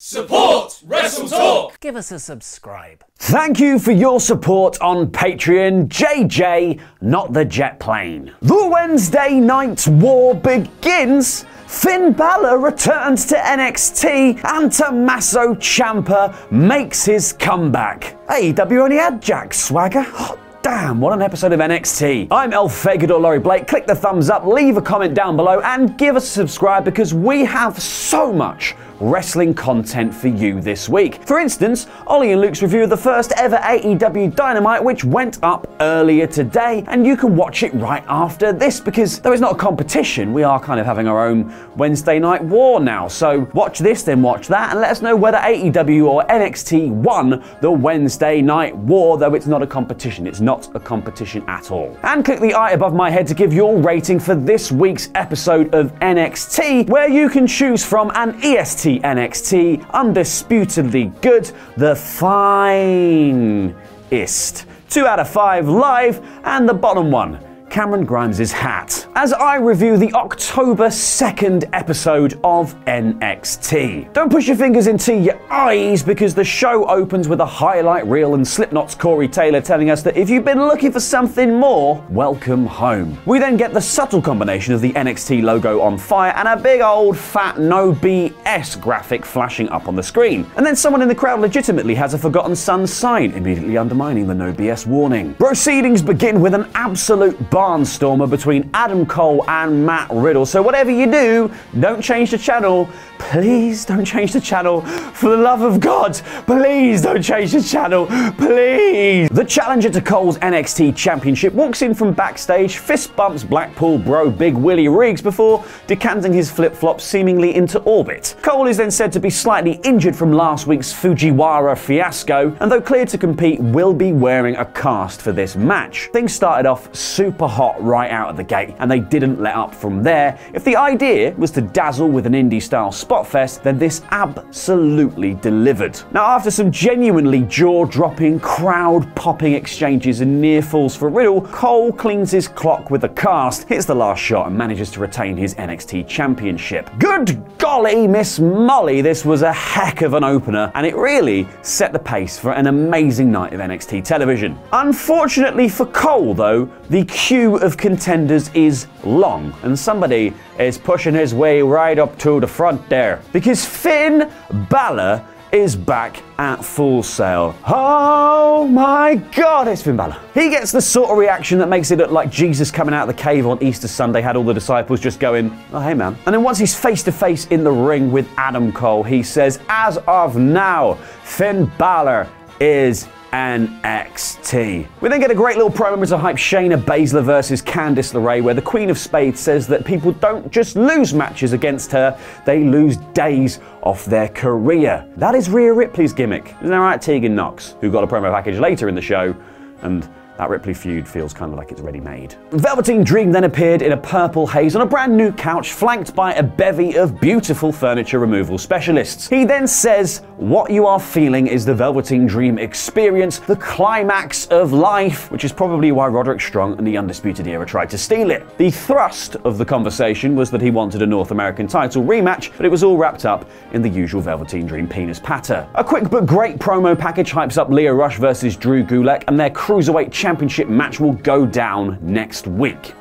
Support WrestleTalk! Give us a subscribe. Thank you for your support on Patreon, JJ, not the jet plane. The Wednesday Night War begins. Finn Balor returns to NXT and Tommaso Ciampa makes his comeback. AEW only had Jack Swagger. Damn, what an episode of NXT. I'm El Fagador Laurie Blake. Click the thumbs up, leave a comment down below, and give us a subscribe because we have so much wrestling content for you this week. For instance, Ollie and Luke's review of the first ever AEW Dynamite, which went up earlier today, and you can watch it right after this because though it's not a competition, we are kind of having our own Wednesday Night War now. So watch this, then watch that, and let us know whether AEW or NXT won the Wednesday Night War, though it's not a competition. It's not a competition at all. And click the eye above my head to give your rating for this week's episode of NXT, where you can choose from an EST NXT, undisputedly good, the finest. 2 out of 5 live, and the bottom one, Cameron Grimes' hat, as I review the October 2nd episode of NXT. Don't push your fingers into your eyes because the show opens with a highlight reel and Slipknot's Corey Taylor telling us that if you've been looking for something more, welcome home. We then get the subtle combination of the NXT logo on fire and a big old fat no BS graphic flashing up on the screen. And then someone in the crowd legitimately has a Forgotten Son sign, immediately undermining the no BS warning. Proceedings begin with an absolute barnstormer between Adam Cole and Matt Riddle. So whatever you do, don't change the channel. Please don't change the channel. For the love of God, please don't change the channel. Please. The challenger to Cole's NXT Championship walks in from backstage, fist bumps Blackpool bro Big Willie Riggs before decanting his flip-flops seemingly into orbit. Cole is then said to be slightly injured from last week's Fujiwara fiasco, and though cleared to compete, will be wearing a cast for this match. Things started off super hot right out of the gate, and they didn't let up from there. If the idea was to dazzle with an indie-style spot fest, then this absolutely delivered. Now, after some genuinely jaw-dropping, crowd-popping exchanges and near falls for Riddle, Cole cleans his clock with a cast, hits the last shot, and manages to retain his NXT Championship. Good golly, Miss Molly, this was a heck of an opener, and it really set the pace for an amazing night of NXT television. Unfortunately for Cole, though, the queue of contenders is long, and somebody is pushing his way right up to the front there, because Finn Balor is back at Full Sail. Oh my God, it's Finn Balor. He gets the sort of reaction that makes it look like Jesus coming out of the cave on Easter Sunday had all the disciples just going, oh hey man. And then once he's face to face in the ring with Adam Cole, he says, as of now, Finn Balor is NXT. We then get a great little promo to hype Shayna Baszler versus Candice LeRae, where the Queen of Spades says that people don't just lose matches against her, they lose days off their career. That is Rhea Ripley's gimmick. Isn't that right, Tegan Knox, who got a promo package later in the show, and that Ripley feud feels kind of like it's ready-made. Velveteen Dream then appeared in a purple haze on a brand new couch flanked by a bevy of beautiful furniture removal specialists. He then says, what you are feeling is the Velveteen Dream experience, the climax of life, which is probably why Roderick Strong and the Undisputed Era tried to steal it. The thrust of the conversation was that he wanted a North American title rematch, but it was all wrapped up in the usual Velveteen Dream penis patter. A quick but great promo package hypes up Lio Rush versus Drew Gulak, and their Cruiserweight Championship match will go down next week.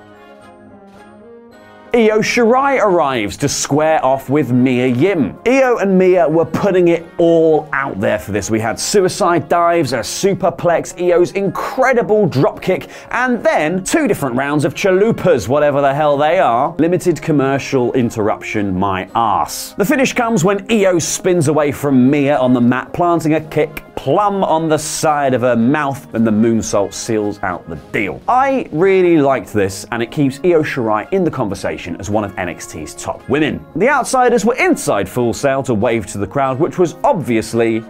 Io Shirai arrives to square off with Mia Yim. Io and Mia were putting it all out there for this. We had suicide dives, a superplex, Io's incredible dropkick, and then 2 different rounds of chalupas, whatever the hell they are. Limited commercial interruption, my ass. The finish comes when Io spins away from Mia on the mat, planting a kick plumb on the side of her mouth, and the moonsault seals out the deal. I really liked this, and it keeps Io Shirai in the conversation as one of NXT's top women. The outsiders were inside Full Sail to wave to the crowd, which was obviously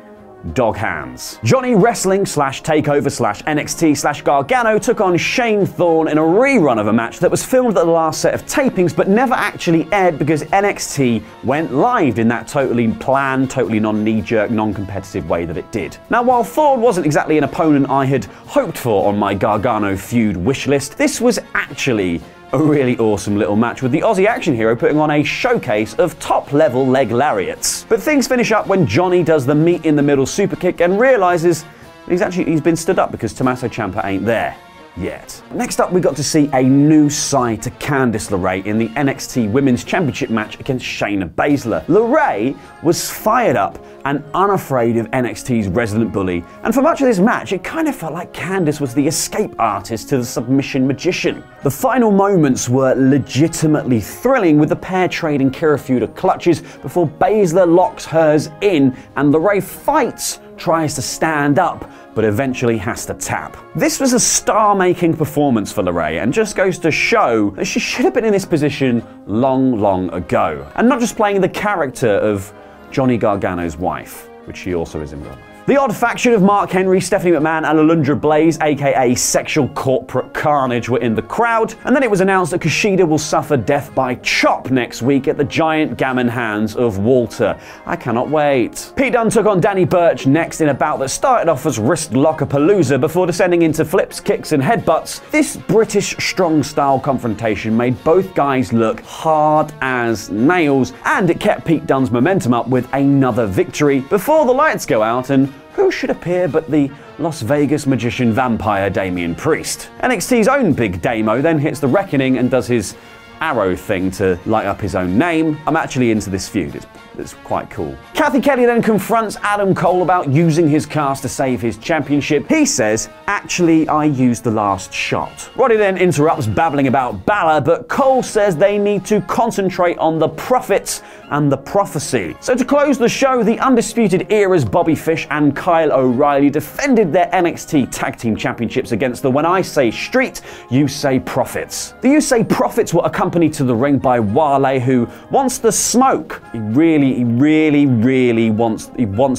dog hands. Johnny Wrestling / Takeover / NXT / Gargano took on Shane Thorne in a rerun of a match that was filmed at the last set of tapings but never actually aired because NXT went live in that totally planned, totally non-knee-jerk, non-competitive way that it did. Now, while Thorne wasn't exactly an opponent I had hoped for on my Gargano feud wish list, this was actually a really awesome little match with the Aussie action hero putting on a showcase of top-level leg lariats. But things finish up when Johnny does the meet in the middle super kick and realizes he's been stood up because Tommaso Ciampa ain't there yet. Next up, we got to see a new side to Candice LeRae in the NXT Women's Championship match against Shayna Baszler. LeRae was fired up and unafraid of NXT's resident bully, and for much of this match, it kind of felt like Candice was the escape artist to the submission magician. The final moments were legitimately thrilling, with the pair trading Kirifuda clutches before Baszler locks hers in, and LeRae fights, tries to stand up, but eventually has to tap. This was a star-making performance for LeRae and just goes to show that she should have been in this position long ago. And not just playing the character of Johnny Gargano's wife, which she also is in real life. The Odd Faction of Mark Henry, Stephanie McMahon, and Alundra Blaze, aka Sexual Corporate Carnage, were in the crowd, and then it was announced that Kushida will suffer death by chop next week at the giant gammon hands of Walter. I cannot wait. Pete Dunne took on Danny Burch next in a bout that started off as wrist locker-palooza before descending into flips, kicks, and headbutts. This British strong-style confrontation made both guys look hard as nails, and it kept Pete Dunne's momentum up with another victory before the lights go out and who should appear but the Las Vegas magician vampire Damian Priest. NXT's own Big Damo then hits the reckoning and does his arrow thing to light up his own name. I'm actually into this feud. It's quite cool. Kathy Kelly then confronts Adam Cole about using his cast to save his championship. He says, "Actually, I used the last shot." Roddy then interrupts, babbling about Balor, but Cole says they need to concentrate on the profits and the prophecy. So to close the show, the Undisputed Era's Bobby Fish and Kyle O'Reilly defended their NXT Tag Team Championships against the When I Say Street, You Say Profits. The You Say Profits were accompanied to the ring by Wale, who wants the smoke. He really wants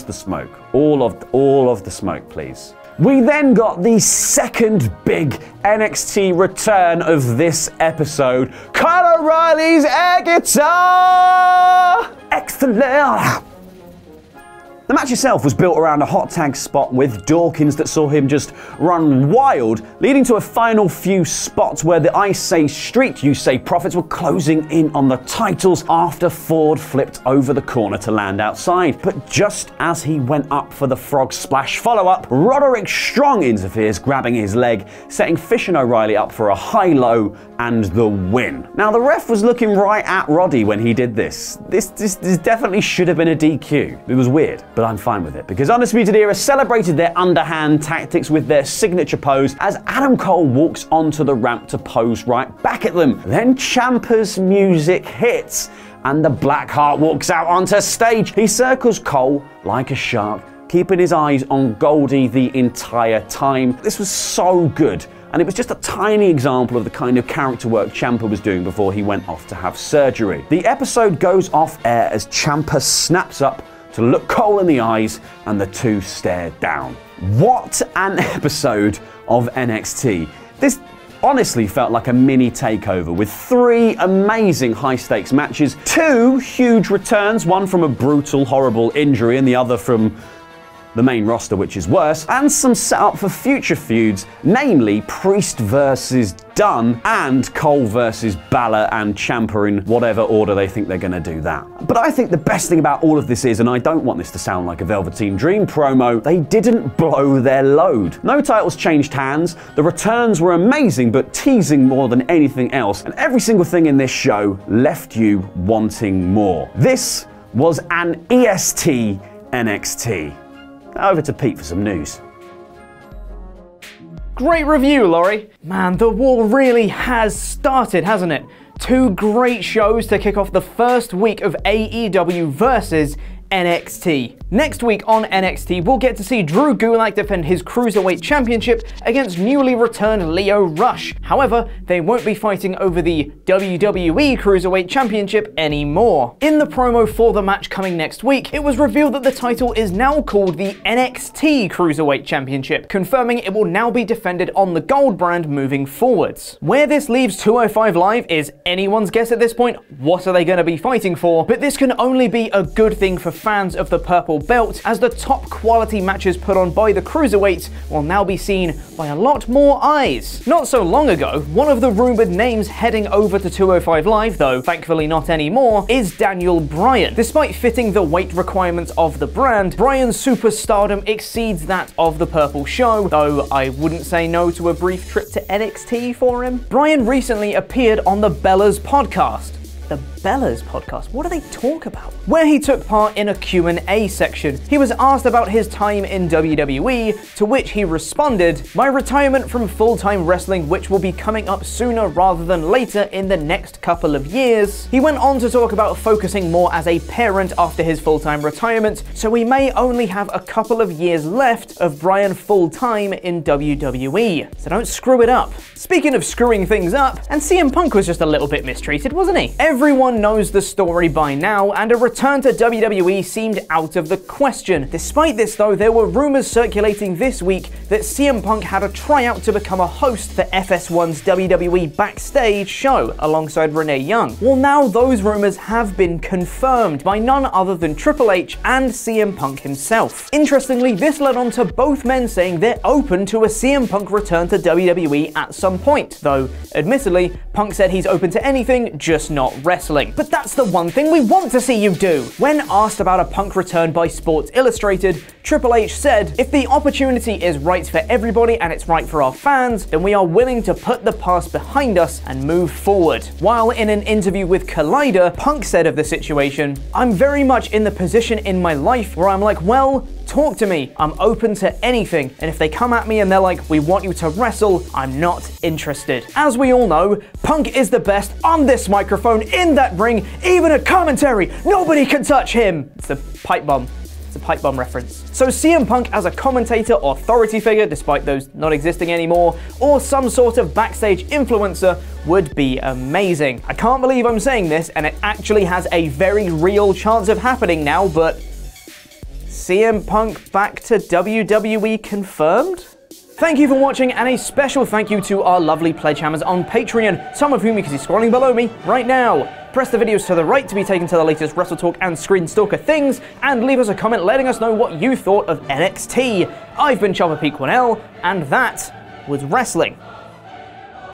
the smoke. All of the smoke, please. We then got the second big NXT return of this episode, Kyle O'Reilly's air guitar! Excellent! The match itself was built around a hot tag spot with Dawkins that saw him just run wild, leading to a final few spots where the I Say Street, You Say Profits were closing in on the titles after Ford flipped over the corner to land outside. But just as he went up for the frog splash follow-up, Roderick Strong interferes, grabbing his leg, setting Fish and O'Reilly up for a high-low and the win. Now, the ref was looking right at Roddy when he did this. This definitely should have been a DQ. It was weird, but I'm fine with it, because Undisputed Era celebrated their underhand tactics with their signature pose as Adam Cole walks onto the ramp to pose right back at them. Then Ciampa's music hits, and the Blackheart walks out onto stage. He circles Cole like a shark, keeping his eyes on Goldie the entire time. This was so good. And it was just a tiny example of the kind of character work Ciampa was doing before he went off to have surgery. The episode goes off air as Ciampa snaps up to look Cole in the eyes, and the two stare down. What an episode of NXT. This honestly felt like a mini takeover with 3 amazing high-stakes matches, 2 huge returns, one from a brutal, horrible injury and the other from the main roster, which is worse, and some setup for future feuds, namely Priest versus Dunne and Cole versus Balor and Ciampa in whatever order they think they're going to do that. But I think the best thing about all of this is, and I don't want this to sound like a Velveteen Dream promo, they didn't blow their load. No titles changed hands, the returns were amazing but teasing more than anything else, and every single thing in this show left you wanting more. This was an EST NXT. Over to Pete for some news. Great review, Laurie. Man, the war really has started, hasn't it? 2 great shows to kick off the first week of AEW versus NXT. Next week on NXT, we'll get to see Drew Gulak defend his Cruiserweight Championship against newly returned Lio Rush. However, they won't be fighting over the WWE Cruiserweight Championship anymore. In the promo for the match coming next week, it was revealed that the title is now called the NXT Cruiserweight Championship, confirming it will now be defended on the gold brand moving forwards. Where this leaves 205 Live is anyone's guess at this point. What are they going to be fighting for? But this can only be a good thing for fans of the purple belt, as the top quality matches put on by the Cruiserweights will now be seen by a lot more eyes. Not so long ago, one of the rumored names heading over to 205 Live, though thankfully not anymore, is Daniel Bryan. Despite fitting the weight requirements of the brand, Bryan's superstardom exceeds that of the purple show, though I wouldn't say no to a brief trip to NXT for him. Bryan recently appeared on the Bella's podcast. The Bella's podcast? What do they talk about? Where he took part in a Q&A section. He was asked about his time in WWE, to which he responded, "My retirement from full-time wrestling, which will be coming up sooner rather than later in the next couple of years." He went on to talk about focusing more as a parent after his full-time retirement, so we may only have a couple of years left of Bryan full-time in WWE. So don't screw it up. Speaking of screwing things up, and CM Punk was just a little bit mistreated, wasn't he? Everyone knows the story by now, and a return to WWE seemed out of the question. Despite this though, there were rumors circulating this week that CM Punk had a tryout to become a host for FS1's WWE Backstage show alongside Renee Young. Well, now those rumors have been confirmed by none other than Triple H and CM Punk himself. Interestingly, this led on to both men saying they're open to a CM Punk return to WWE at some point, though admittedly, Punk said he's open to anything, just not wrestling. But that's the one thing we want to see you do. When asked about a Punk return by Sports Illustrated, Triple H said, "If the opportunity is right for everybody and it's right for our fans, then we are willing to put the past behind us and move forward." While in an interview with Collider, Punk said of the situation, "I'm very much in the position in my life where I'm like, well, talk to me. I'm open to anything. And if they come at me and they're like, we want you to wrestle, I'm not interested." As we all know, Punk is the best on this microphone, in that ring, even at commentary. Nobody can touch him. It's a pipe bomb. It's a pipe bomb reference. So CM Punk as a commentator, authority figure, despite those not existing anymore, or some sort of backstage influencer would be amazing. I can't believe I'm saying this, and it actually has a very real chance of happening now, but CM Punk back to WWE confirmed? Thank you for watching, and a special thank you to our lovely pledge hammers on Patreon, some of whom you can see scrolling below me right now. Press the videos to the right to be taken to the latest WrestleTalk and Screen Stalker things, and leave us a comment letting us know what you thought of NXT. I've been Ciampa Pete Cornell, and that was wrestling.